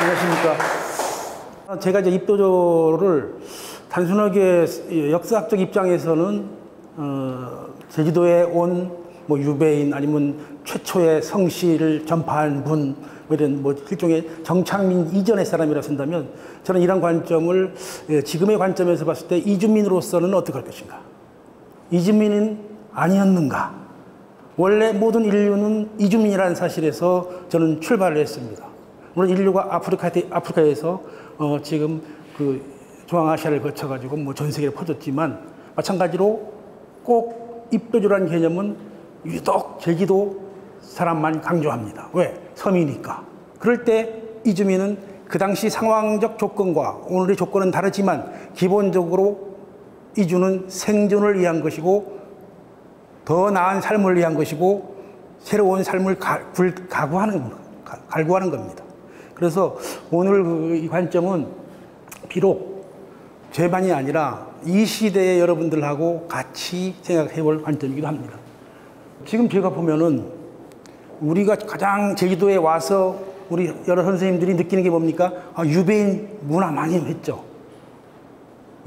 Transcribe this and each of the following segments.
안녕하십니까. 제가 이제 입도조를 단순하게 역사학적 입장에서는 제주도에 온 뭐 유배인 아니면 최초의 성씨를 전파한 분 이런 뭐 일종의 정착민 이전의 사람이라 쓴다면 저는 이런 관점을 지금의 관점에서 봤을 때 이주민으로서는 어떻게 할 것인가. 이주민은 아니었는가. 원래 모든 인류는 이주민이라는 사실에서 저는 출발을 했습니다. 물론 인류가 아프리카에서 지금 그 중앙아시아를 거쳐가지고 뭐 전 세계를 퍼졌지만 마찬가지로 꼭 입도주라는 개념은 유독 제주도 사람만 강조합니다. 왜? 섬이니까. 그럴 때 이주민은 그 당시 상황적 조건과 오늘의 조건은 다르지만 기본적으로 이주는 생존을 위한 것이고 더 나은 삶을 위한 것이고 새로운 삶을 갈구하는 겁니다. 그래서 오늘 이 관점은 비록 제만이 아니라 이 시대의 여러분들하고 같이 생각해 볼 관점이기도 합니다. 지금 제가 보면은 우리가 가장 제주도에 와서 우리 여러 선생님들이 느끼는 게 뭡니까? 유배인 문화 많이 했죠.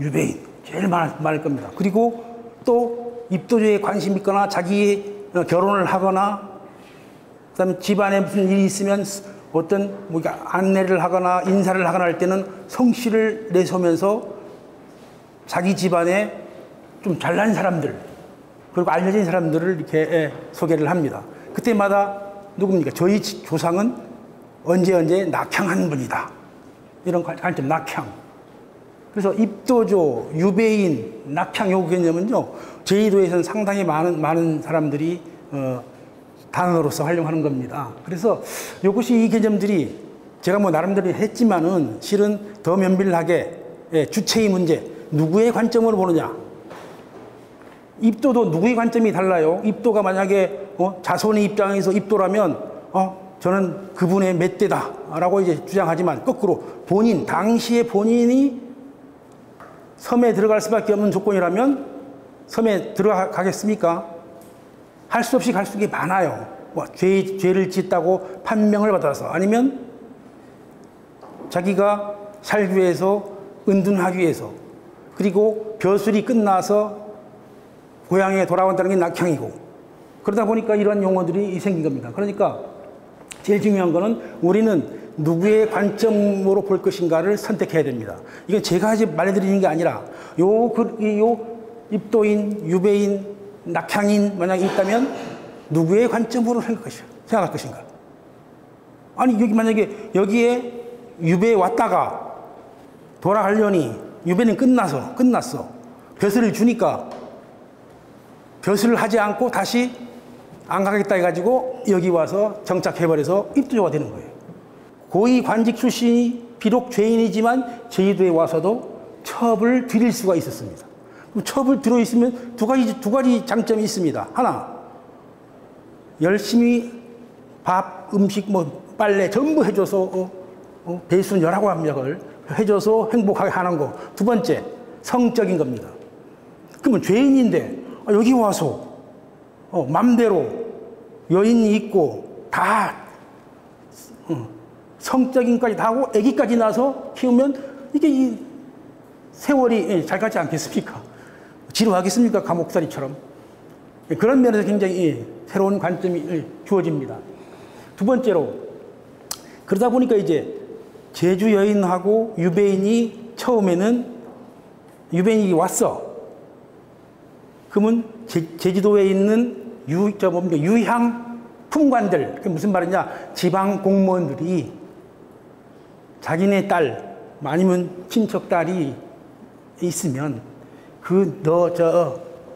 유배인 제일 많을 겁니다. 그리고 또 입도주에 관심 있거나 자기 결혼을 하거나 그다음에 집안에 무슨 일이 있으면 어떤 뭐 안내를 하거나 인사를 하거나 할 때는 성씨를 내세우면서 자기 집안에 좀 잘난 사람들 그리고 알려진 사람들을 이렇게 소개를 합니다. 그때마다 누굽니까? 저희 조상은 언제 낙향한 분이다. 이런 관점, 낙향. 그래서 입도조, 유배인, 낙향 요 개념은요, 제주도에서는 상당히 많은 사람들이 단어로서 활용하는 겁니다. 그래서 이것이 이 개념들이 제가 뭐 나름대로 했지만은 실은 더 면밀하게 주체의 문제, 누구의 관점으로 보느냐. 입도도 누구의 관점이 달라요. 입도가 만약에 자손의 입장에서 입도라면 저는 그분의 몇 대다라고 이제 주장하지만 거꾸로 당시에 본인이 섬에 들어갈 수밖에 없는 조건이라면 섬에 들어가겠습니까? 할 수 없이 갈 수 있는 게 많아요. 뭐 죄를 짓다고 판명을 받아서 아니면 자기가 살기 위해서 은둔하기 위해서 그리고 벼슬이 끝나서 고향에 돌아온다는 게 낙향이고 그러다 보니까 이런 용어들이 생긴 겁니다. 그러니까 제일 중요한 거는 우리는 누구의 관점으로 볼 것인가를 선택해야 됩니다. 이건 제가 말해드리는 게 아니라 요 입도인, 유배인, 낙향인 만약에 있다면 누구의 관점으로 생각할 것인가. 아니 만약에 여기에 유배에 왔다가 돌아가려니 유배는 끝났어. 벼슬을 주니까 벼슬을 하지 않고 다시 안 가겠다 해가지고 여기 와서 정착해버려서 입도조가 되는 거예요. 고위 관직 출신이 비록 죄인이지만 제주도에 와서도 첩을 드릴 수가 있었습니다. 첩을 들어있으면 두 가지 장점이 있습니다. 하나, 열심히 밥, 음식, 빨래 전부 해줘서 배순 19명을 해줘서 행복하게 하는 거. 두 번째, 성적인 겁니다. 그러면 죄인인데 여기 와서 맘대로 여인이 있고 다 성적인 까지 다 하고 아기까지 낳아서 키우면 이게 이 세월이 잘 가지 않겠습니까? 지루하겠습니까? 감옥살이처럼. 그런 면에서 굉장히 새로운 관점이 주어집니다. 두 번째로 그러다 보니까 이제 제주 여인하고 유배인이 처음에는 유배인이 왔어. 그러면 제주도에 있는 유향 품관들, 그게 무슨 말이냐? 지방 공무원들이 자기네 딸, 아니면 친척 딸이 있으면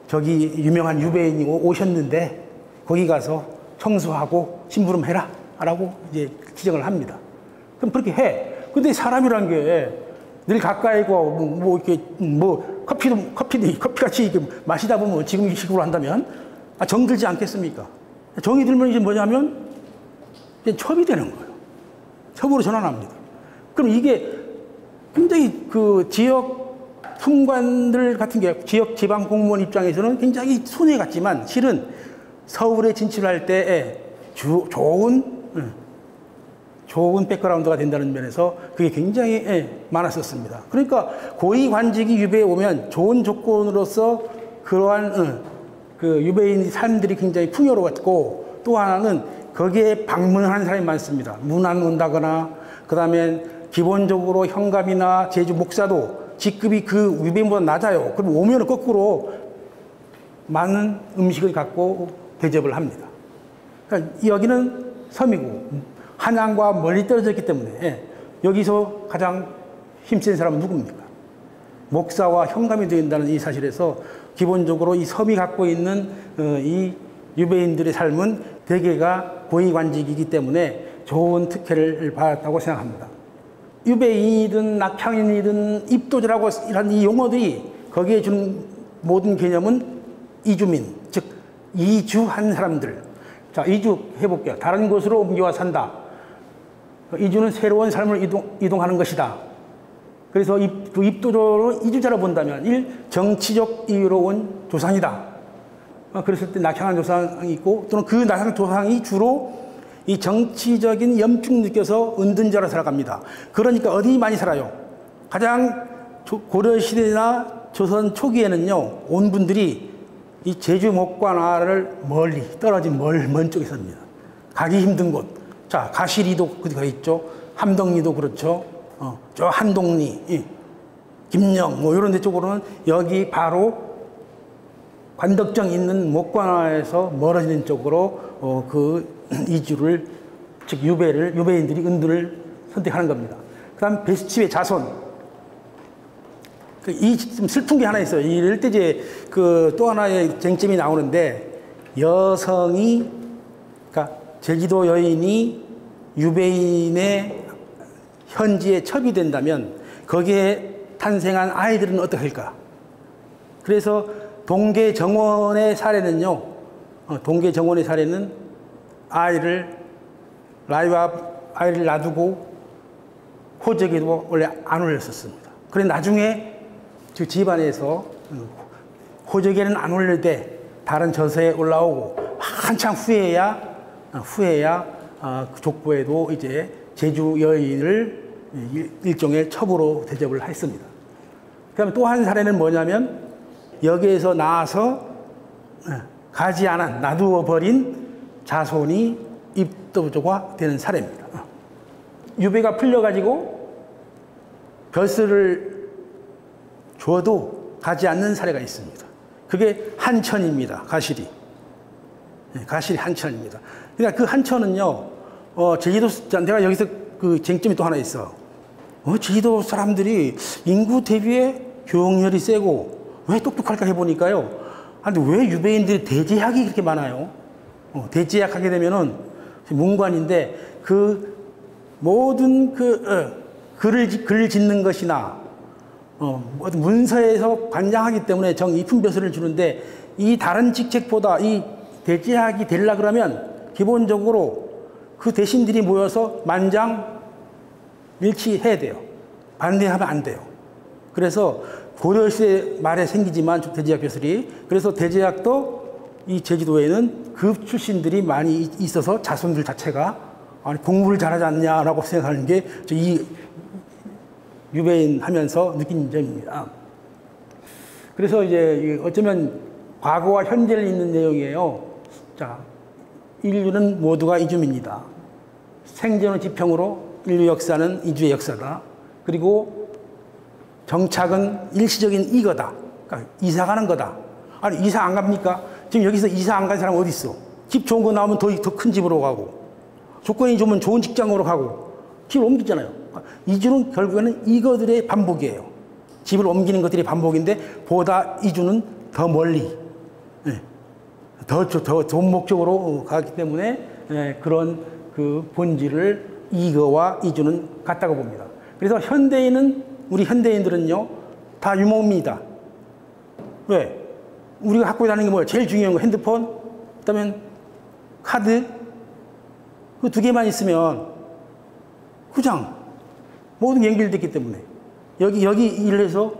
저기 유명한 유배인이 오셨는데 거기 가서 청소하고 심부름 해라 라고 이제 지적을 합니다. 그럼 그렇게 해. 근데 사람이란 게 늘 가까이고 이렇게 커피같이 이렇게 마시다 보면 지금 이 식으로 한다면 정들지 않겠습니까? 정이 들면 이제 뭐냐면 이제 첩이 되는 거예요. 첩으로 전환합니다. 그럼 이게 굉장히 그 지역 품관들 같은 게 지역 지방 공무원 입장에서는 굉장히 손해 같지만 실은 서울에 진출할 때에 좋은 좋은 백그라운드가 된다는 면에서 그게 굉장히 많았었습니다. 그러니까 고위관직이 유배에 오면 좋은 조건으로서 그러한 그 유배인 삶들이 굉장히 풍요로웠고, 또 하나는 거기에 방문하는 사람이 많습니다. 문안 온다거나, 그 다음에 기본적으로 현감이나 제주 목사도 직급이 그 유배인보다 낮아요. 그럼 오면 거꾸로 많은 음식을 갖고 대접을 합니다. 그러니까 여기는 섬이고 한양과 멀리 떨어져 있기 때문에 여기서 가장 힘센 사람은 누굽니까? 목사와 현감이 된다는 이 사실에서 기본적으로 이 섬이 갖고 있는 이 유배인들의 삶은 대개가 고위관직이기 때문에 좋은 특혜를 받았다고 생각합니다. 유배인이든 낙향인이든 입도자라고 이런 이 용어들이 거기에 준 모든 개념은 이주민, 즉 이주한 사람들. 자, 이주해볼게요. 다른 곳으로 옮겨와 산다. 이주는 새로운 삶을 이동하는 것이다. 그래서 그 입도자를 이주자로 본다면 정치적 이유로 온 조상이다. 그랬을 때 낙향한 조상이 있고, 또는 그 낙향 조상이 주로 이 정치적인 염증 느껴서 은둔 자로 살아갑니다. 그러니까 어디 많이 살아요? 가장 고려시대나 조선 초기에는요, 온 분들이 이 제주 목관화를 멀리 떨어진 먼 쪽에 삽니다. 가기 힘든 곳. 자, 가시리도 거기 가 있죠. 함덕리도 그렇죠. 저 한동리, 김영 뭐 이런 데 쪽으로는 여기 바로 관덕정 있는 목관화에서 멀어지는 쪽으로 그 이주를, 즉 유배인들이 은둔을 선택하는 겁니다. 그다음 베스치의 자손. 이 좀 슬픈 게 하나 있어요. 이럴 때 이제 그 또 하나의 쟁점이 나오는데, 여성이, 그러니까 제주도 여인이 유배인의 현지에 첩이 거기에 탄생한 아이들은 어떻게 할까? 그래서 동계 정원의 사례는요, 아이를 놔두고 호적에도 원래 안 올렸었습니다. 그래 나중에 그 집안에서 호적에는 안 올릴 때 다른 저서에 올라오고 한창 후에야 그 족보에도 이제 제주 여인을 일종의 첩으로 대접을 했습니다. 그다음에 또 한 사례는 뭐냐면, 여기에서 나와서 가지 않은, 놔두어 버린 자손이 입도조가 되는 사례입니다. 유배가 풀려가지고 벼슬을 줘도 가지 않는 사례가 있습니다. 그게 한천입니다. 가실이 한천입니다. 그러니까 그 한천은요, 제주도, 내가 여기서 그 쟁점이 또 하나 있어. 제주도 사람들이 인구 대비에 교육열이 세고 왜 똑똑할까 해보니까요. 근데 왜 유배인들이 대제학이 그렇게 많아요? 대제학 하게 되면은 문관인데 그 모든 글을 짓는 것이나 어떤 문서에서 관장하기 때문에 이쁜 벼슬을 주는데, 이 다른 직책보다 이 대제학이 되려 그러면 기본적으로 그 대신들이 모여서 만장일치해야 돼요. 반대하면 안 돼요. 그래서 고려시대 말에 생기지만 대제학 벼슬이, 그래서 대제학도 이 제주도에는 급 출신들이 많이 있어서 자손들 자체가 아니 공부를 잘하지 않냐라고 생각하는 게 이 유배인 하면서 느낀 점입니다. 그래서 이제 어쩌면 과거와 현재를 잇는 내용이에요. 자, 인류는 모두가 이주민이다. 생존의 지평으로 인류 역사는 이주의 역사다. 그리고 정착은 일시적인 이거다. 그러니까 이사 가는 거다. 아니, 이사 안 갑니까? 지금 여기서 이사 안 간 사람 어디 있어? 집 좋은 거 나오면 더 큰 집으로 가고, 조건이 좋으면 좋은 직장으로 가고, 집을 옮기잖아요. 이주는 결국에는 이거들의 반복이에요. 집을 옮기는 것들이 반복인데, 보다 이주는 더 멀리, 더 좋은 목적으로 가기 때문에 그런 그 본질을 이거와 이주는 같다고 봅니다. 그래서 우리 현대인들은요, 다 유목민이다. 왜? 우리가 갖고 다니는 게 뭐예요? 제일 중요한 거 핸드폰, 그다음에 카드, 그 두 개만 있으면 그냥 모든 게 연결됐기 때문에 여기 일을 해서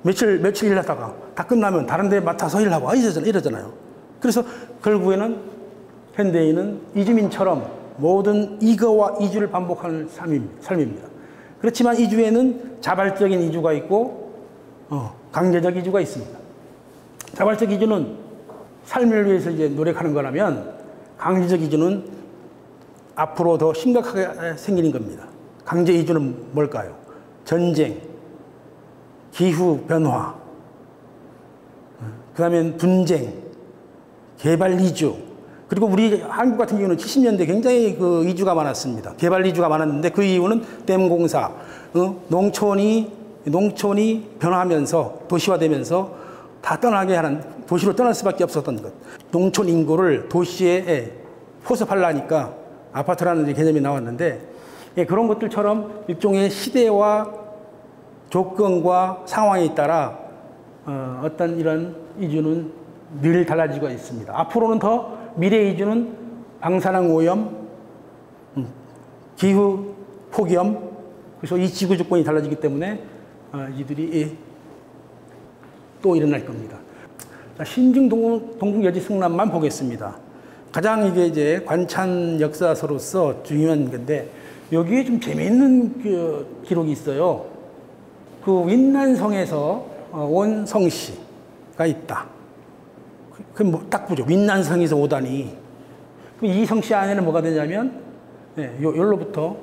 며칠 일하다가 다 끝나면 다른 데 맡아서 일하고 이러잖아요. 그래서 결국에는 현대인은 이주민처럼 모든 이거와 이주를 반복하는 삶입니다. 그렇지만 이주에는 자발적인 이주가 있고 강제적 이주가 있습니다. 자발적 이주는 삶을 위해서 이제 노력하는 거라면, 강제적 이주는 앞으로 더 심각하게 생기는 겁니다. 강제 이주는 뭘까요? 전쟁, 기후 변화, 그 다음에 분쟁, 개발 이주. 그리고 우리 한국 같은 경우는 70년대 굉장히 그 이주가 많았습니다. 개발 이주가 많았는데 그 이유는 댐 공사, 농촌이 변화하면서 도시화되면서 다 떠나게 하는, 도시로 떠날 수밖에 없었던 것. 농촌 인구를 도시에 포섭하려니까 아파트라는 개념이 나왔는데, 그런 것들처럼 일종의 시대와 조건과 상황에 따라 어떤 이런 이주는 늘 달라지고 있습니다. 앞으로는 더 미래 이주는 방사능 오염, 기후 폭염, 그래서 이 지구 조건이 달라지기 때문에 이들이 또 일어날 겁니다. 신증 동국 여지 승람만 보겠습니다. 가장 이게 이제 관찬 역사서로서 중요한 건데, 여기에 좀 재미있는 그 기록이 있어요. 그 윈난성에서 온 성씨가 있다. 그럼 뭐 딱 보죠. 윈난성에서 오다니. 이 성씨 안에는 뭐가 되냐면, 여기로부터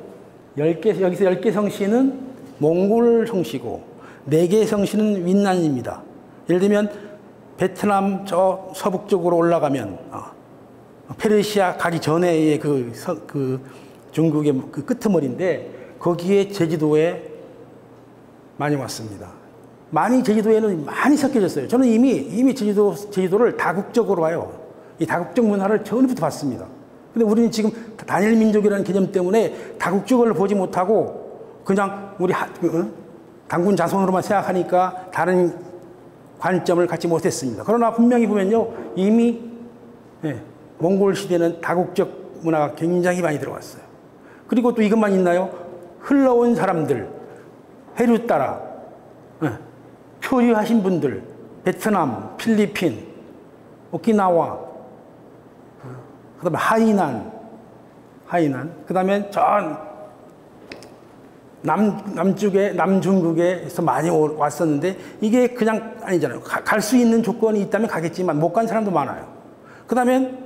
10개, 여기서 10개 성씨는 몽골 성씨고, 4개 성씨는 윈난입니다. 예를 들면, 베트남 저 서북쪽으로 올라가면, 페르시아 가기 전에 그 중국의 그 끄트머리인데, 거기에 제주도에 많이 왔습니다. 많이 제주도에는 많이 섞여졌어요. 저는 이미 제주도를 다국적으로 봐요. 이 다국적 문화를 처음부터 봤습니다. 근데 우리는 지금 단일 민족이라는 개념 때문에 다국적을 보지 못하고 그냥 우리 단군 자손으로만 생각하니까 다른 관점을 갖지 못했습니다. 그러나 분명히 보면요, 이미 몽골 시대는 다국적 문화가 굉장히 많이 들어왔어요. 그리고 또 이것만 있나요? 흘러온 사람들, 해류 따라 표류하신 분들, 베트남, 필리핀, 오키나와, 그다음에 하이난, 그다음에 전 남중국에서 많이 왔었는데, 이게 그냥 아니잖아요. 갈 수 있는 조건이 있다면 가겠지만 못 간 사람도 많아요. 그다음에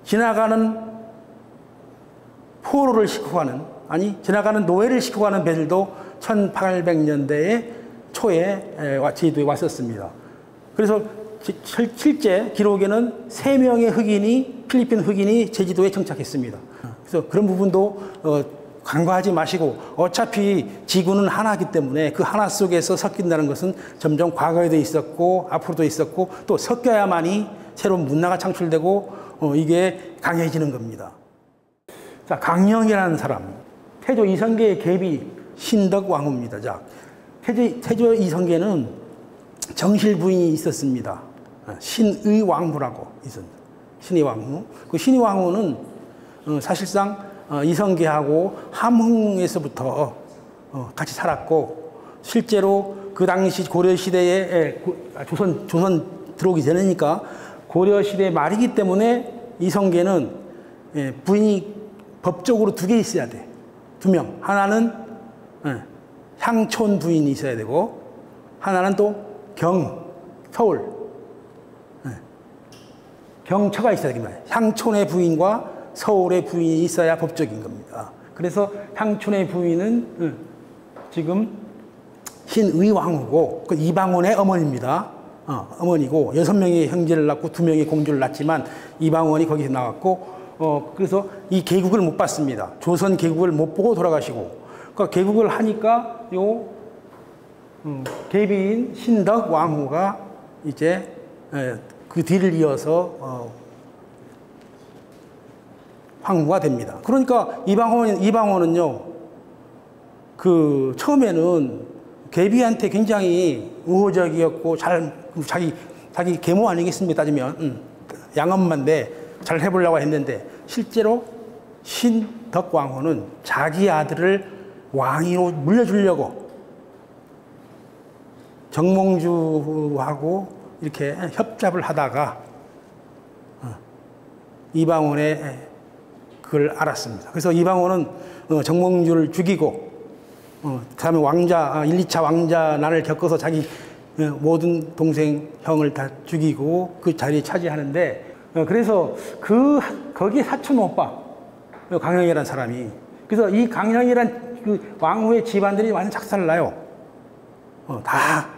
지나가는 포로를 싣고 가는, 지나가는 노예를 싣고 가는 배들도 1800년대에 초에 제주도에 왔었습니다. 그래서 실제 기록에는 3명의 필리핀 흑인이 제주도에 정착했습니다. 그래서 그런 부분도 간과하지 마시고, 어차피 지구는 하나이기 때문에 그 하나 속에서 섞인다는 것은 점점 과거에도 있었고 앞으로도 있었고, 또 섞여야만이 새로운 문화가 창출되고 이게 강해지는 겁니다. 자, 강령이라는 사람, 태조 이성계의 계비 신덕왕후입니다. 자, 태조 이성계는 정실 부인이 있었습니다. 신의왕후라고 있었습니다. 신의왕후. 그 신의왕후는 사실상 이성계하고 함흥에서부터 같이 살았고, 실제로 그 당시 고려시대에 조선 들어오기 전이니까 고려시대 말이기 때문에 이성계는 부인이 법적으로 2개 있어야 돼. 2명. 하나는 향촌 부인이 있어야 되고, 하나는 또 서울 경처가 있어야 됩니다. 향촌의 부인과 서울의 부인이 있어야 법적인 겁니다. 그래서 향촌의 부인은 지금 신의왕후고, 그 이방원의 어머니입니다. 어머니고, 6명의 형제를 낳고 2명의 공주를 낳지만 이방원이 거기서 나왔고, 그래서 이 계국을 못 받습니다. 조선 계국을 못 보고 돌아가시고, 그러니까 계국을 하니까 계비인 신덕 왕후가 이제 그 뒤를 이어서 황후가 됩니다. 그러니까 이방원은요, 그 처음에는 계비한테 굉장히 우호적이었고, 자기 계모 아니겠습니까? 따지면 양엄마인데 잘 해보려고 했는데, 실제로 신덕 왕후는 자기 아들을 왕위로 물려주려고 정몽주하고 이렇게 협잡을 하다가 이방원의 그걸 알았습니다. 그래서 이방원은 정몽주를 죽이고 그다음에 왕자 1, 2차 왕자난을 겪어서 자기 모든 동생 형을 다 죽이고 그 자리에 차지하는데 그래서 거기 사촌 오빠 강령이라는 사람이 그래서 이 강령이란 그 왕후의 집안들이 완전 작살나요. 다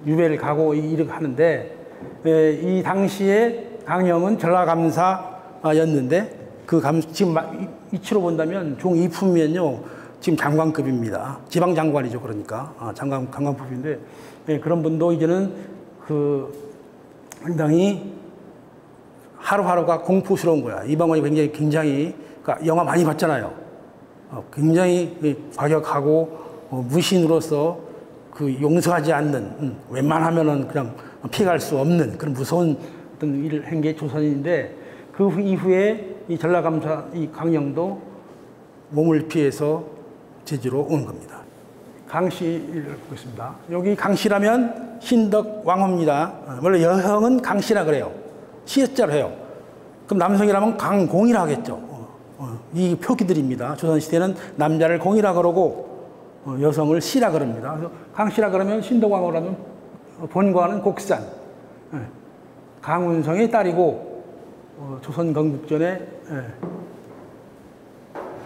유배를 가고 이렇게 하는데 이 당시에 강령은 전라감사였는데 지금 이치로 본다면 종 이품이면요 지금 장관급입니다. 지방 장관이죠. 그러니까 장관급인데 그런 분도 이제는 상당히 하루하루가 공포스러운 거야. 이방원이 굉장히 그러니까 영화 많이 봤잖아요. 굉장히 과격하고 무신으로서 용서하지 않는 웬만하면은 그냥 피해갈 수 없는 그런 무서운 어떤 일을 한 게 조선인데 그 이후에 이 전라감사 이 강령도 몸을 피해서 제주로 온 겁니다. 강씨를 보겠습니다. 여기 강씨라면 신덕 왕후입니다. 원래 여형은 강씨라 그래요. 시자로 해요. 그럼 남성이라면 강공이라 하겠죠. 이 표기들입니다. 조선시대는 남자를 공이라 그러고 여성을 씨라 그럽니다. 그래서 강씨라 그러면 신덕왕후라면 본관은 곡산. 강운성의 딸이고 조선 건국전에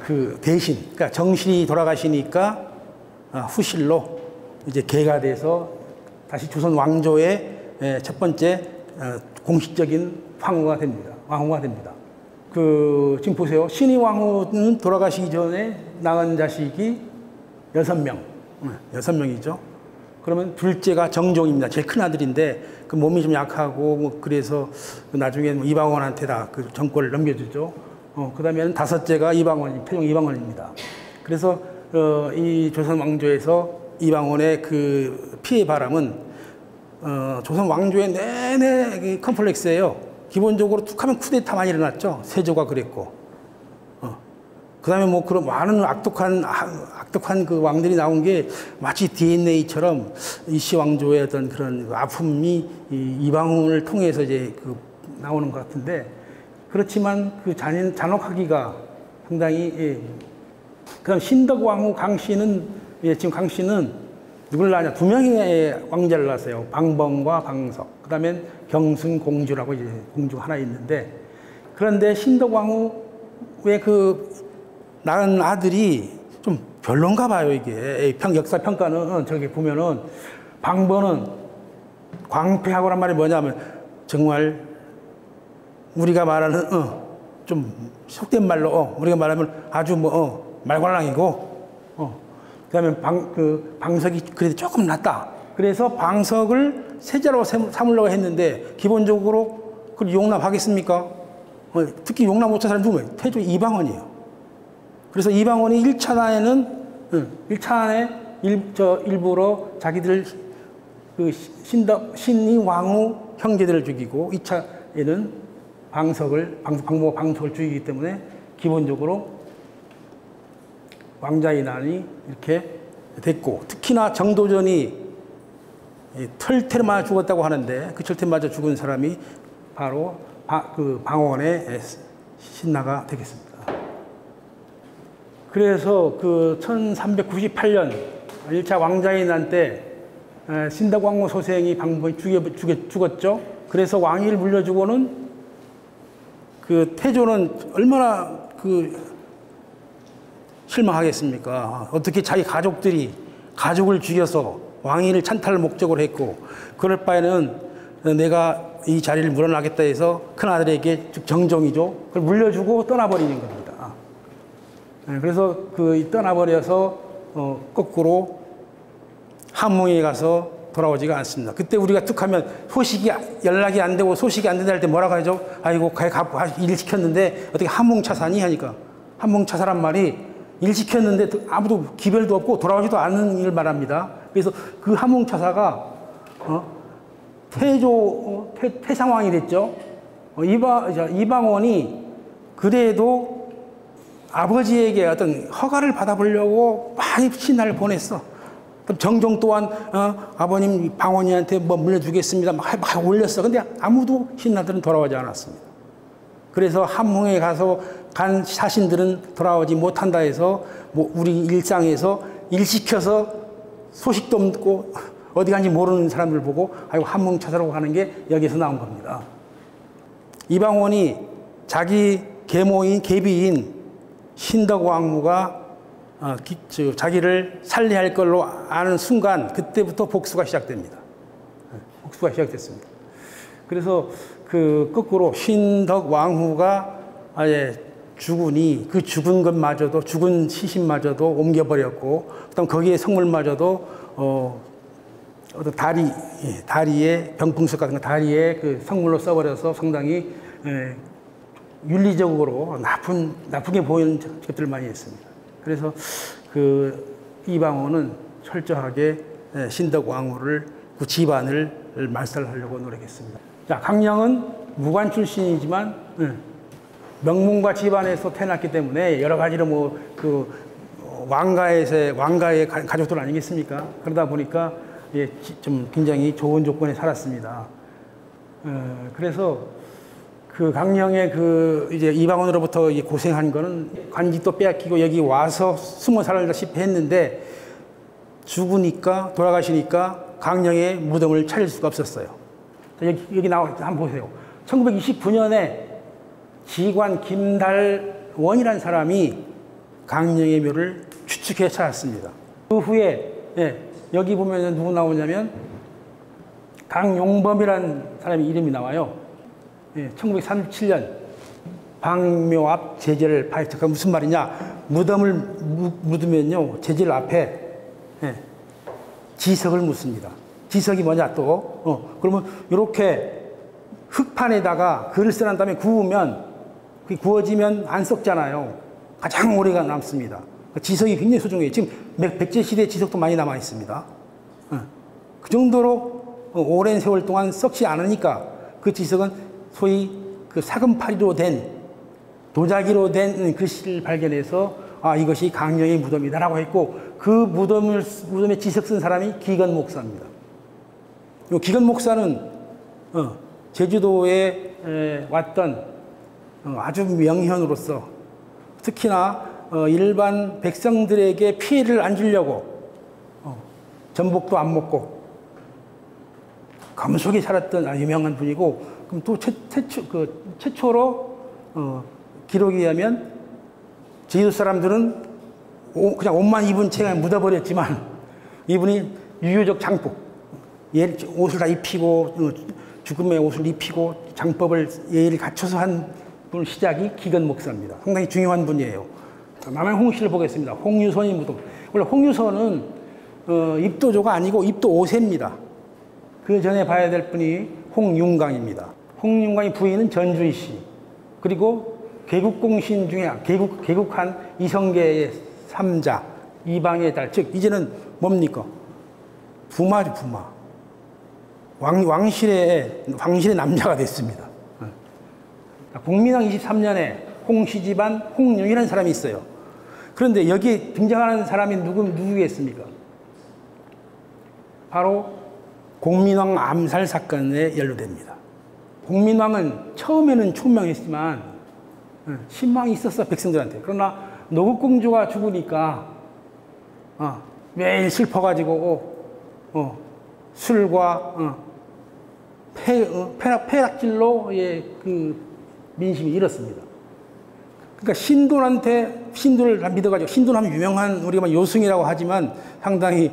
그 대신 그러니까 정신이 돌아가시니까 후실로 이제 계가 돼서 다시 조선 왕조의 첫 번째 공식적인 왕후가 됩니다. 지금 보세요. 신의 왕후는 돌아가시기 전에 낳은 자식이 6명. 6명이죠. 그러면 둘째가 정종입니다. 제일 큰 아들인데 그 몸이 좀 약하고 그래서 나중에 이방원한테 다 그 정권을 넘겨주죠. 그 다음에는 다섯째가 태종 이방원입니다. 그래서 이 조선 왕조에서 이방원의 그 피해 바람은 조선 왕조의 내내 컴플렉스예요. 기본적으로 툭하면 쿠데타 많이 일어났죠. 세조가 그랬고. 그 다음에 그런 많은 악독한 그 왕들이 나온 게 마치 DNA처럼 이씨 왕조의 어떤 그런 아픔이 이방원을 통해서 이제 나오는 것 같은데 그렇지만 그 잔혹하기가 상당히 그다음 신덕왕후 강씨는 지금 강씨는 누굴 낳았냐 2명의 왕자를 낳았어요. 방범과 방석. 그다음에 경순공주라고 이제 공주가 하나 있는데 그런데 신덕왕후의 낳은 아들이 좀 별론가 봐요. 이게 역사 평가는 저기 보면은 방범은 광패하고란 말이 뭐냐면 정말 우리가 말하는 좀 속된 말로 우리가 말하면 아주 말괄량이고 그다음에 방석이 그래도 조금 낫다. 그래서 방석을 세자로 삼으려고 했는데 기본적으로 그걸 용납하겠습니까? 특히 용납 못한 사람이 누구예요? 태조 이방원이에요. 그래서 이방원이 1차 안에 일부러 자기들 신이 왕후 형제들을 죽이고 2차에는 방모가 방석을 죽이기 때문에 기본적으로 왕자의 난이 이렇게 됐고 특히나 정도전이 철퇴를 맞아 죽었다고 하는데 그 철퇴 맞아 죽은 사람이 바로 방원의 신나가 되겠습니다. 그래서 1398년 1차 왕자의 난 때 신덕왕후 소생이 방범이 죽었죠. 그래서 왕위를 물려주고는 태조는 얼마나 실망하겠습니까? 어떻게 자기 가족을 죽여서 왕위를 찬탈 목적으로 했고 그럴 바에는 내가 이 자리를 물어나겠다 해서 큰아들에게 정종이죠. 그걸 물려주고 떠나버리는 겁니다. 그래서 떠나버려서 거꾸로 함흥에 가서 돌아오지가 않습니다. 그때 우리가 툭 하면 연락이 안 되고 소식이 안 된다 할 때 뭐라고 하죠? 아이고 일 시켰는데 어떻게 함흥차사니 하니까 함흥차사란 말이 일 시켰는데 아무도 기별도 없고 돌아오지도 않는 일을 말합니다. 그래서 그 함흥차사가 태상왕이 됐죠. 이방원이 그래도 아버지에게 어떤 허가를 받아보려고 많이 신하를 보냈어. 정종 또한 아버님 방원이한테 물려주겠습니다. 막 올렸어. 근데 아무도 신하들은 돌아오지 않았습니다. 그래서 함흥에 간 사신들은 돌아오지 못한다 해서 뭐 우리 일상에서 일시켜서 소식도 없고 어디 간지 모르는 사람들 보고 아이고 함흥 찾아라고 하는 게 여기서 나온 겁니다. 이방원이 자기 계모인 계비인 신덕왕후가 자기를 살리할 걸로 아는 순간 그때부터 복수가 시작됩니다. 복수가 시작됐습니다. 그래서 그 거꾸로 신덕왕후가 아예 죽으니 그 죽은 것마저도 죽은 시신마저도 옮겨버렸고 그다음 거기에 성물마저도 어떤 다리에 병풍석 같은 거 다리에 그 성물로 써버려서 상당히 윤리적으로 나쁘게 보이는 것들을 많이 했습니다. 그래서 그 이방원은 철저하게 신덕왕후를 그 집안을 말살하려고 노력했습니다. 자, 강령은 무관 출신이지만 명문가 집안에서 태어났기 때문에 여러 가지로 뭐 그 왕가의 가족들 아니겠습니까? 그러다 보니까 좀 굉장히 좋은 조건에 살았습니다. 그래서 그 강령의 이제 이방원으로부터 고생한 거는 관직도 빼앗기고 여기 와서 숨어 살다시피 했는데 죽으니까 돌아가시니까 강령의 무덤을 차릴 수가 없었어요. 여기 나와 한번 보세요. 1929년에 지관 김달원이라는 사람이 강령의 묘를 추측해 찾았습니다. 그 후에 여기 보면 누구 나오냐면 강용범이라는 사람의 이름이 나와요. 1937년 방묘 앞 제재를 파헤쳤다. 무슨 말이냐? 무덤을 묻으면요 제재 앞에 지석을 묻습니다. 지석이 뭐냐 또 그러면 이렇게 흙판에다가 글을 써난 다음에 구워지면 안 썩잖아요. 가장 오래가 남습니다. 지석이 굉장히 소중해요. 지금 백제 시대 지석도 많이 남아 있습니다. 그 정도로 오랜 세월 동안 썩지 않으니까 그 지석은 소위 그 사금파리로 된 도자기로 된 글씨를 발견해서 이것이 강령의 무덤이다라고 했고 그 무덤에 지석 쓴 사람이 기건 목사입니다. 이 기건 목사는 제주도에 왔던 아주 명현으로서 특히나 일반 백성들에게 피해를 안 주려고 전복도 안 먹고 검속에 살았던 아주 유명한 분이고 그럼 또 최초로 기록에 의하면 제주도 사람들은 그냥 옷만 입은 채 묻어버렸지만 이분이 유교적 장법 옷을 다 입히고 죽음의 옷을 입히고 장법을 예의를 갖춰서 한 분 시작이 기건 목사입니다. 상당히 중요한 분이에요. 남한 홍씨를 보겠습니다. 홍유선이 무덤. 원래 홍유선은 입도조가 아니고 입도 5세입니다. 그 전에 봐야 될 분이 홍윤광입니다. 홍윤광의 부인은 전주희 씨. 그리고 개국공신 중에 개국한 이성계의 3자 이방의 딸. 즉 이제는 뭡니까? 부마죠, 부마. 왕실의 남자가 됐습니다. 국민왕 23년에 홍씨 집안 홍윤이라는 사람이 있어요. 그런데 여기에 등장하는 사람이 누구겠습니까? 바로 공민왕 암살 사건에 연루됩니다. 공민왕은 처음에는 총명했지만 신망이 있었어 백성들한테. 그러나 노국공주가 죽으니까 매일 슬퍼가지고 술과 폐락질로 그 민심이 잃었습니다. 그러니까 신도를 믿어가지고 신도하면 유명한 우리가 요승이라고 하지만 상당히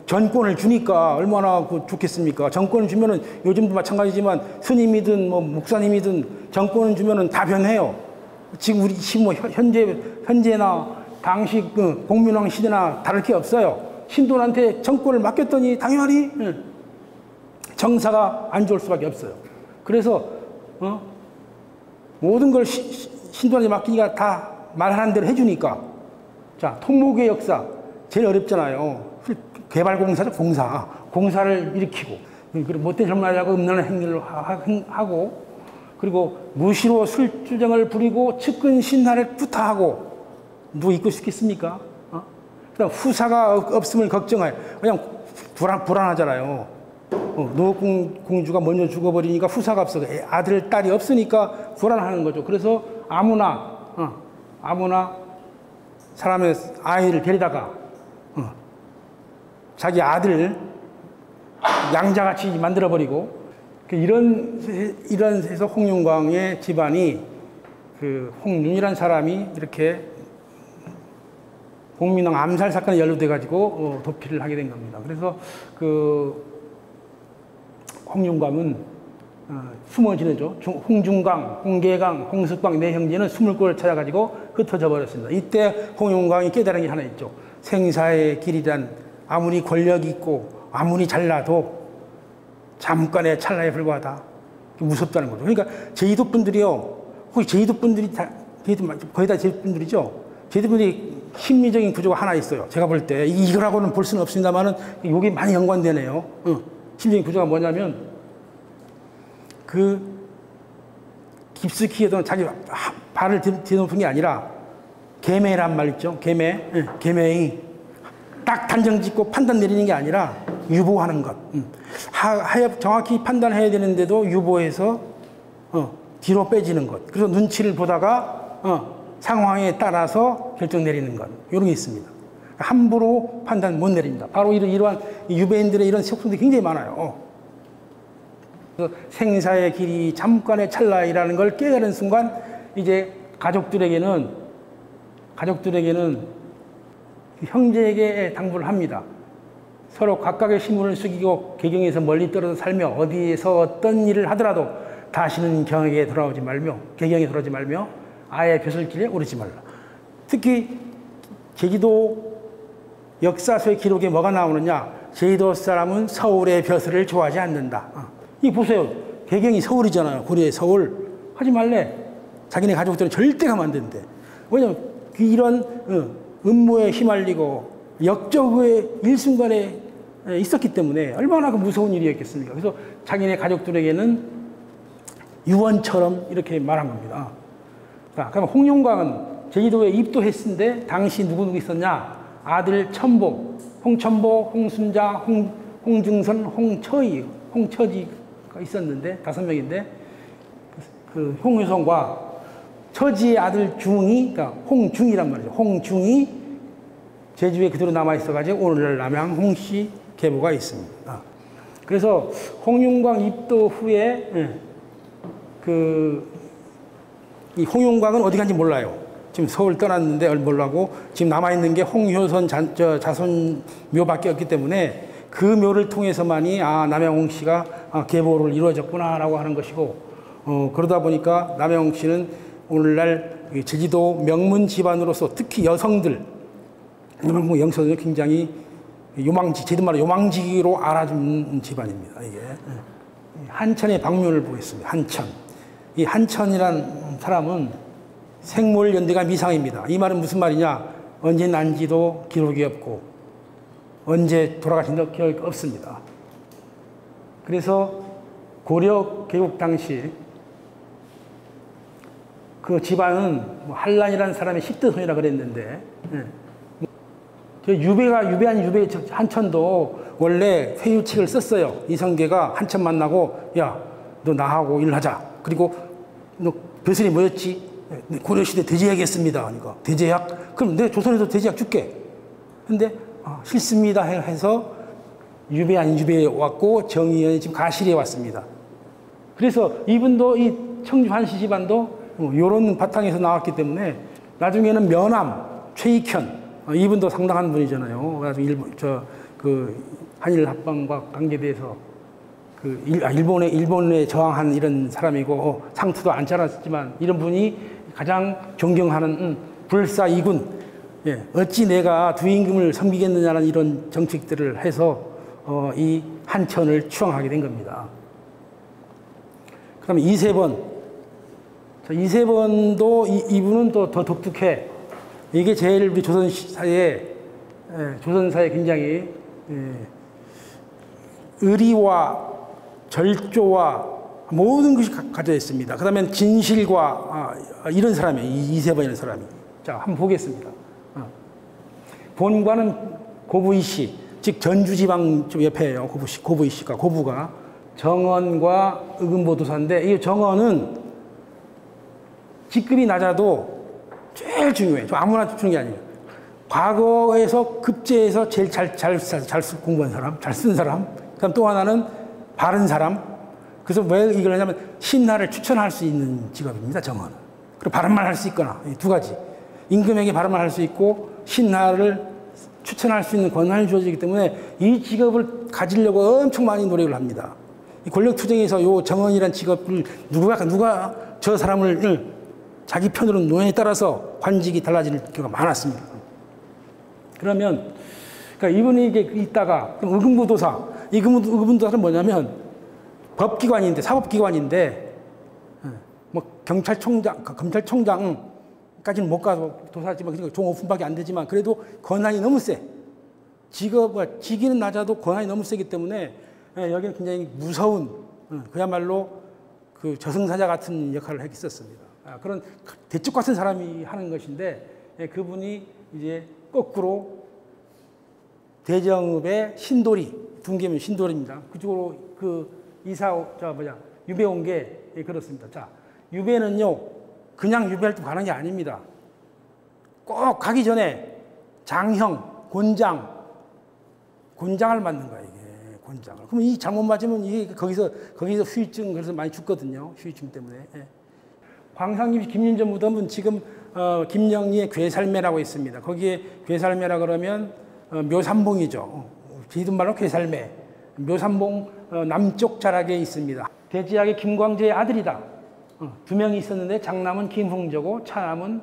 전권을 주니까 얼마나 좋겠습니까? 정권을 주면은 요즘도 마찬가지지만 스님이든 목사님이든 정권을 주면은 다 변해요. 지금 현재나 당시 공민왕 시대나 다를 게 없어요. 신도한테 정권을 맡겼더니 당연히 정사가 안 좋을 수밖에 없어요. 그래서 모든 걸 신도한테 맡기니까 다 말하는 대로 해주니까. 자, 토목의 역사 제일 어렵잖아요. 개발공사죠, 공사를 일으키고 못된 젊은이라고 음란한 행위를 하고 그리고 무시로 술주정을 부리고 측근 신하를 부타하고 누구 있고 싶겠습니까? 그다음 후사가 없음을 걱정해. 그냥 불안하잖아요. 노공주가 먼저 죽어버리니까 후사가 없어. 아들, 딸이 없으니까 불안하는 거죠. 그래서 아무나 사람의 아이를 데리다가 자기 아들 양자같이 만들어버리고, 이런 해서 홍윤광의 집안이 그 홍윤이라는 사람이 이렇게 공민왕 암살 사건에 연루돼 가지고 도피를 하게 된 겁니다. 그래서 그 홍윤광은 숨어 지내죠. 홍중광, 홍계광, 홍숙광 네 형제는 숨을 곳을 찾아가지고 흩어져 버렸습니다. 이때 홍윤광이 깨달은 게 하나 있죠. 생사의 길이란 아무리 권력이 있고 아무리 잘나도 잠깐의 찰나에 불과하다. 무섭다는 거죠. 그러니까 제주도 분들이요, 혹시 제주도 분들이 거의 다 제주도 분들이죠. 제주도 분들이 심리적인 구조가 하나 있어요. 제가 볼 때 이거라고는 볼 수는 없습니다만은 이게 많이 연관되네요. 심리적인 구조가 뭐냐면 그 깊숙이 해도 자기 발을 뒤높은 게 아니라 계매란 말 있죠. 계매이 딱 단정 짓고 판단 내리는 게 아니라 유보하는 것. 정확히 판단해야 되는데도 유보해서 뒤로 빼지는 것. 그래서 눈치를 보다가 상황에 따라서 결정 내리는 것. 이런 게 있습니다. 함부로 판단 못 내립니다. 바로 이러한 유배인들의 이런 속성들이 굉장히 많아요. 그래서 생사의 길이 잠깐의 찰나이라는 걸 깨달은 순간 이제 가족들에게는 형제에게 당부를 합니다. 서로 각각의 신분을 숙이고 개경에서 멀리 떨어져 살며 어디에서 어떤 일을 하더라도 다시는 개경에 돌아오지 말며 아예 벼슬길에 오르지 말라. 특히 제주도 역사서의 기록에 뭐가 나오느냐? 제주도 사람은 서울의 벼슬을 좋아하지 않는다. 이 보세요. 개경이 서울이잖아요. 고려의 서울. 하지 말래. 자기네 가족들은 절대 가면 안 된대. 왜냐면 이런 음모에 휘말리고 역적의 일순간에 있었기 때문에 얼마나 그 무서운 일이었겠습니까? 그래서 자기네 가족들에게는 유언처럼 이렇게 말한 겁니다. 자, 그럼 홍윤광은 제주도에 입도했는데 당시 누구 있었냐? 아들 천보, 홍천보, 홍순자, 홍중선, 홍처지가 있었는데 5명인데 그 홍유성과 처지의 아들 중이, 그러니까 홍중이란 말이죠. 홍중이 제주에 그대로 남아있어가지고 오늘날 남양 홍씨 계보가 있습니다. 그래서 홍윤광 입도 후에 이 홍윤광은 어디 간지 몰라요. 지금 서울 떠났는데 몰라고 지금 남아있는 게 홍효선 자손 묘밖에 없기 때문에 그 묘를 통해서만이 남양홍 씨가 계보를 이루어졌구나라고 하는 것이고, 그러다 보니까 남양홍 씨는 오늘날 제주도 명문 집안으로서 특히 여성들 굉장히 제주도 말로 요망지기로 알아주는 집안입니다. 이게 한천의 방면을 보겠습니다. 한천. 이 한천이라는 사람은 생몰연대가 미상입니다. 이 말은 무슨 말이냐? 언제 난지도 기록이 없고 언제 돌아가신지도 기록이 없습니다. 그래서 고려 개국 당시 그 집안은 한란이라는 사람의 10대 손이라 그랬는데, 유배 한천도 원래 회유책을 썼어요. 이성계가 한천 만나고, 야, 너 나하고 일하자. 그리고 너 벼슬이 뭐였지? 고려시대 대제약이었습니다. 그러니까 대제약? 그럼 내 조선에서 대제약 줄게. 근데 싫습니다 해서 유배 아닌 유배에 왔고 정의연이 지금 가실에 왔습니다. 그래서 이분도 이 청주 한씨 집안도 이런 바탕에서 나왔기 때문에 나중에는 면함, 최익현, 이분도 상당한 분이잖아요. 나중에 한일 합방과 관계돼서 일본에 저항한 이런 사람이고 상투도 안 차렸지만 이런 분이 가장 존경하는 불사 이군, 어찌 내가 두 임금을 섬기겠느냐는 이런 정책들을 해서 이 한천을 추앙하게 된 겁니다. 그다음에 이세번. 이세번도 이분은 또 더 독특해. 이게 제일 우리 조선사에 굉장히 의리와 절조와 모든 것이 가져 있습니다. 그 다음에 진실과 이런 사람이에요. 이세번이라는 사람이. 자, 한번 보겠습니다. 본관은 고부이씨, 즉 전주지방 좀 옆에요. 고부이시가 고부가 정원과 의금보도사인데 이 정원은 직급이 낮아도 제일 중요해요. 아무나 주는 게 아니에요. 과거에서 급제해서 제일 잘 공부한 사람, 잘 쓴 사람. 그다음 또 하나는 바른 사람. 그래서 왜 이걸 하냐면 신하를 추천할 수 있는 직업입니다. 정원은. 그리고 바른 말 할 수 있거나 이 두 가지. 임금에게 바른 말 할 수 있고 신하를 추천할 수 있는 권한이 주어지기 때문에 이 직업을 가지려고 엄청 많이 노력을 합니다. 이 권력투쟁에서 이 정원이라는 직업을 누가 저 사람을 자기 편으로 놓냐에 따라서 관직이 달라지는 경우가 많았습니다. 그러면 그러니까 이분이 이게 있다가 의금부도사, 의금부도사는 뭐냐면 법기관인데 사법기관인데 뭐 검찰총장까지는 못 가서 도사지만 종 5분밖에 안 되지만 그래도 권한이 너무 세. 직위는 낮아도 권한이 너무 세기 때문에 여기는 굉장히 무서운 그야말로 그 저승사자 같은 역할을 했었습니다. 그런 대쪽 같은 사람이 하는 것인데 그분이 이제 거꾸로 대정읍의 신도리, 둔계면 신도리입니다. 그쪽으로 유배 온 게 그렇습니다. 자, 유배는요, 그냥 유배할 때 가는 게 아닙니다. 꼭 가기 전에 장형, 곤장을 맞는 거야, 이게. 곤장을. 그럼 이 잘못 맞으면 이게 거기서 후유증, 그래서 많이 죽거든요. 후유증 때문에. 광산김씨 김윤전 무덤은 지금 김영리의 괴살매라고 있습니다. 거기에 괴살매라 그러면 묘산봉이죠. 제주말로 괴살매. 묘산봉 남쪽 자락에 있습니다. 대지학의 김광재의 아들이다. 두 명이 있었는데 장남은 김흥조고 차남은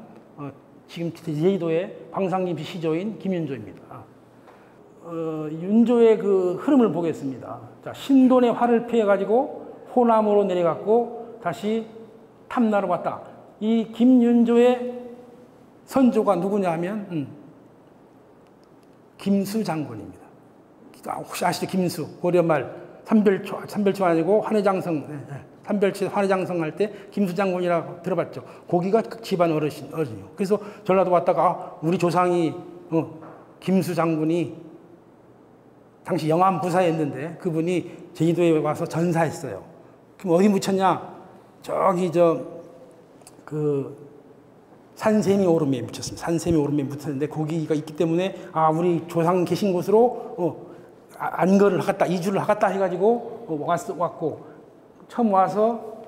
지금 제주도의 광산김씨 시조인 김윤조입니다. 윤조의 그 흐름을 보겠습니다. 자, 신돈의 활을 피해가지고 호남으로 내려갔고 다시 탐나러 왔다. 이 김윤조의 선조가 누구냐 하면 김수 장군입니다. 혹시 아시죠? 김수. 고려말 삼별초 아니고 환해장성. 삼별초 환해장성 할 때 김수 장군이라고 들어봤죠. 거기가 집안 어르신이요. 그래서 전라도 왔다가 우리 조상이 김수 장군이 당시 영암 부사였는데 그분이 제주도에 와서 전사했어요. 그럼 어디 묻혔냐? 저기 산세미 오름에 묻혔습니다. 산세미 오름에 묻혔는데 거기가 있기 때문에 우리 조상 계신 곳으로 안거를 하겠다, 이주를 하겠다 해가지고 왔고 처음 와서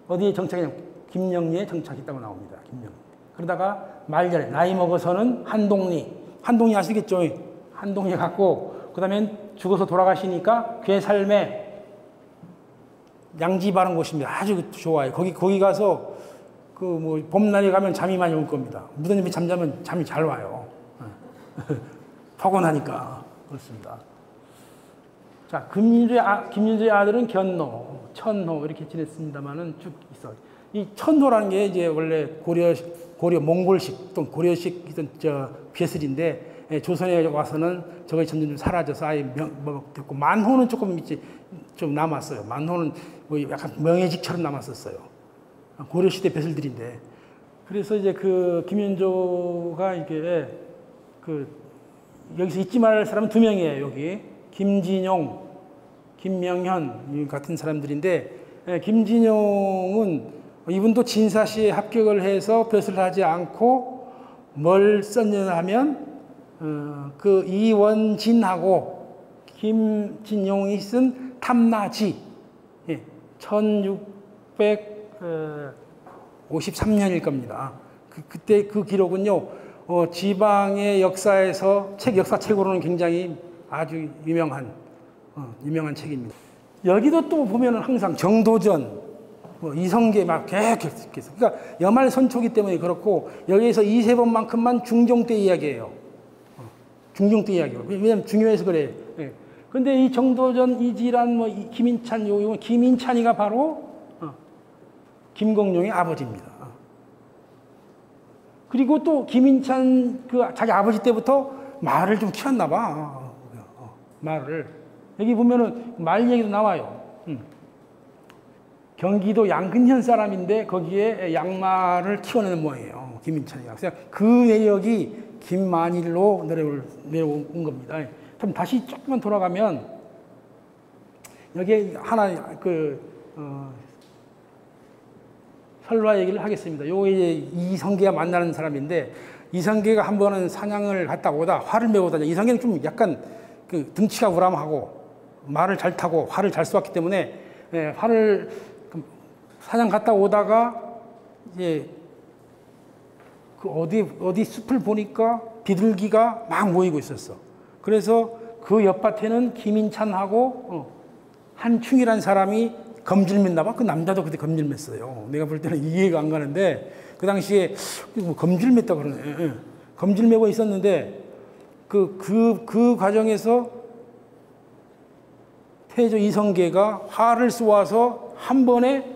어디에 정착했냐? 김영리에 정착했다고 나옵니다. 김영리. 그러다가 말년에 나이 먹어서는 한동리 아시겠죠? 한동리에 갔고 그다음에 죽어서 돌아가시니까 괴살매 양지 바른 곳입니다. 아주 좋아요. 거기 가서 봄날에 가면 잠이 많이 올 겁니다. 무덤집에 잠자면 잠이 잘 와요. 포근하니까 그렇습니다. 자, 김윤조의 아들은 견노, 천호 이렇게 지냈습니다만은 쭉 있어. 이 천호라는 게 이제 원래 고려 몽골식 또는 고려식 벼슬인데 조선에 와서는 저게 점점 사라져서 아예 됐고 만호는 조금 이제 좀 남았어요. 만호는 약간 명예직처럼 남았었어요. 고려시대 벼슬들인데. 그래서 이제 김윤조가 이게 여기서 잊지 말할 사람은 두 명이에요, 여기. 김진용, 김명현 같은 사람들인데, 김진용은 이분도 진사시에 합격을 해서 벼슬을 하지 않고 뭘 썼냐 하면, 이원진하고 김진용이 쓴 탐나지, 1653년일 겁니다. 그때 그 기록은요, 지방의 역사에서 역사책으로는 굉장히 아주 유명한 책입니다. 여기도 또 보면은 항상 정도전, 이성계 막 계속해서. 그러니까 여말 선초기 때문에 그렇고, 여기에서 이세번만큼만 중종 때 이야기예요. 중종 때 이야기예요. 왜냐면 중요해서 그래. 예. 근데 이 정도전, 이질환, 김인찬, 김인찬이가 바로 김공룡의 아버지입니다. 그리고 또 김인찬 자기 아버지 때부터 말을 좀 키웠나 봐. 말을. 여기 보면은 말 얘기도 나와요. 경기도 양근현 사람인데 거기에 양말을 키워내는 모양이에요. 김인찬이가. 그래서 그 내역이 김만일로 내려온 겁니다. 좀 다시 조금만 돌아가면 여기에 하나 설화 얘기를 하겠습니다. 요 이제 이성계가 만나는 사람인데, 이성계가 한 번은 사냥을 갔다 오다 활을 메고 다녀. 이성계는 좀 약간 그 등치가 우람하고 말을 잘 타고 활을 잘 쏘았기 때문에 활을 사냥 갔다 오다가 이제 그 어디 숲을 보니까 비둘기가 막 모이고 있었어. 그래서 그 옆밭에는 김인찬하고 한충이라는 사람이 검질맸나 봐. 그 남자도 그때 검질맸어요. 내가 볼 때는 이해가 안 가는데, 그 당시에 뭐 검질맸다 그러네. 검질매고 있었는데, 그 과정에서 태조 이성계가 활을 쏘아서 한 번에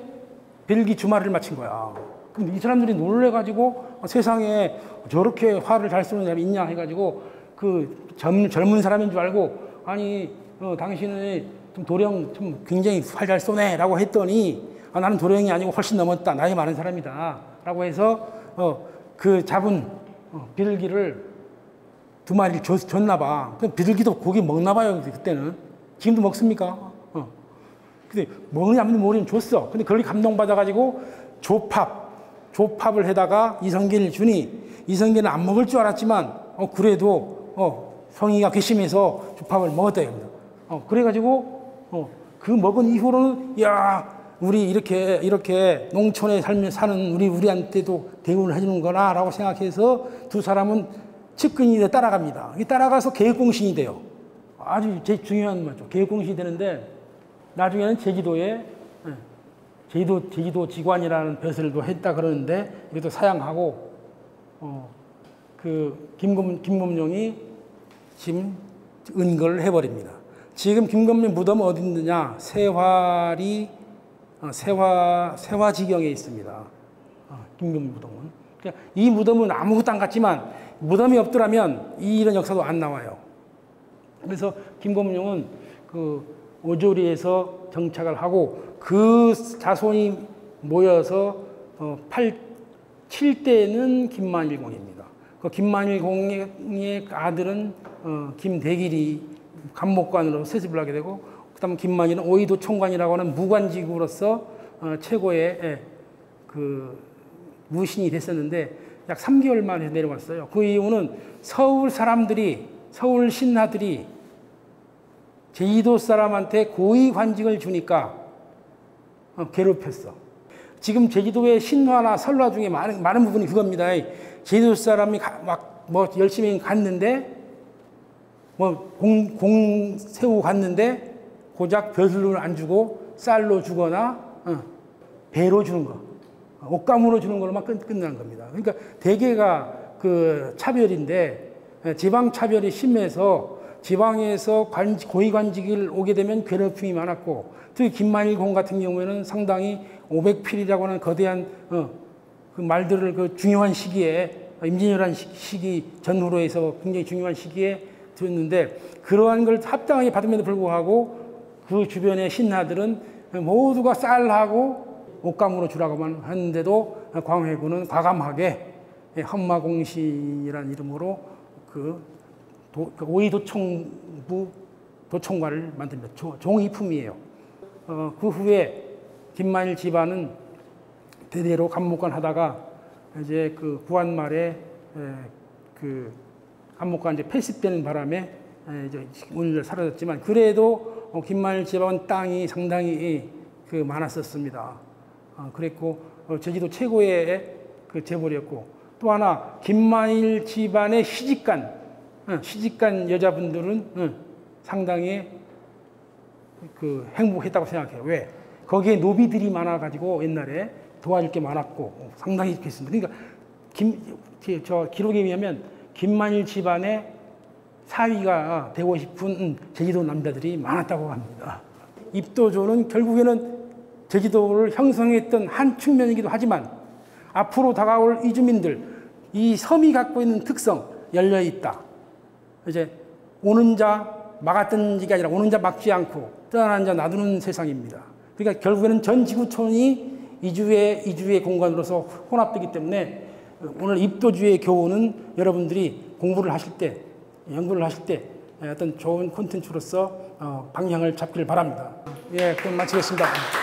벨기 주마리를 맞힌 거야. 근데 이 사람들이 놀래가지고 세상에 저렇게 활을 잘 쏘는 사람이 있냐 해가지고 그 젊은 사람인 줄 알고, 아니 당신은 좀 도령 좀 굉장히 활 잘 쏘네 라고 했더니, 나는 도령이 아니고 훨씬 넘었다, 나이 많은 사람이다 라고 해서 그 잡은 비둘기를 2마리를 줬나 봐. 비둘기도 고기 먹나 봐요 그때는. 지금도 먹습니까? 근데 먹느냐 모르면 줬어. 근데 그걸 감동받아가지고 조팝을 해다가 이성계를 주니, 이성계는 안 먹을 줄 알았지만 그래도 성의가 괘씸해서 조팝을 먹었다 이겁니다. 그래가지고 그 먹은 이후로는, 야, 우리 이렇게 농촌에 사는 우리한테도 대우를 해주는구나 라고 생각해서 두 사람은 측근이 따라갑니다. 따라가서 계획공신이 돼요. 아주 중요한 말이죠. 계획공신이 되는데, 나중에는 제주도에 제주도 지관이라는 벼슬도 했다 그러는데, 이것도 사양하고 그 김검룡이 지금 은거를 해버립니다. 지금 김검룡 무덤은 어디 있느냐? 세화지경에 있습니다. 김검룡 무덤은. 그러니까 이 무덤은 아무것도 안 같지만, 무덤이 없더라면 이런 역사도 안 나와요. 그래서 김검룡은 그 오조리에서 정착을 하고, 그 자손이 모여서 7대는 김만일공입니다. 그 김만일공의 아들은 김대길이 감목관으로 세습을 하게 되고, 그다음 김만일은 오이도 총관이라고 하는 무관직으로서 최고의 그 무신이 됐었는데, 약 3개월 만에 내려왔어요. 그 이유는 서울 신하들이 제주도 사람한테 고위 관직을 주니까 괴롭혔어. 지금 제주도의 신화나 설화 중에 많은 부분이 그겁니다. 제주도 사람이 열심히 갔는데, 공 세우고 갔는데, 고작 벼슬로 안 주고 쌀로 주거나 배로 주는 거, 옷감으로 주는 걸로만 끝나는 겁니다. 그러니까 대개가 그 차별인데, 지방 차별이 심해서 지방에서 고위관직을 오게 되면 괴롭힘이 많았고, 특히 김만일공 같은 경우에는 상당히 500필이라고 하는 거대한 그 말들을 그 중요한 시기에, 임진왜란 시기 전후로 해서 굉장히 중요한 시기에 들었는데, 그러한 걸 합당하게 받음에도 불구하고 그 주변의 신하들은 모두가 쌀하고 옷감으로 주라고만 하는데도 광해군은 과감하게 헌마공신이라는 이름으로 오이도총부 도총관을 만듭니다. 종이품이에요. 그 후에 김만일 집안은 대대로 감목관 하다가 이제 그 구한 말에 그 감목관 이제 폐습되는 바람에 이제 오늘 사라졌지만, 그래도 김만일 집안 땅이 상당히 그 많았었습니다. 그랬고 제주도 최고의 그 재벌이었고, 또 하나 김만일 집안의 시집간 여자분들은 상당히 그 행복했다고 생각해요. 왜? 거기에 노비들이 많아가지고 옛날에 도와줄 게 많았고 상당히 그랬습니다. 그러니까 기록에 의하면 김만일 집안의 사위가 되고 싶은 제주도 남자들이 많았다고 합니다. 입도조는 결국에는 제주도를 형성했던 한 측면이기도 하지만, 앞으로 다가올 이주민들, 이 섬이 갖고 있는 특성, 열려있다. 이제 오는 자 막았던 지가 아니라 오는 자 막지 않고 떠나는 자 놔두는 세상입니다. 그러니까 결국에는 전 지구촌이 이주의 공간으로서 혼합되기 때문에, 오늘 입도주의 교훈은 여러분들이 공부를 하실 때, 연구를 하실 때 어떤 좋은 콘텐츠로서 방향을 잡기를 바랍니다. 예, 그럼 마치겠습니다.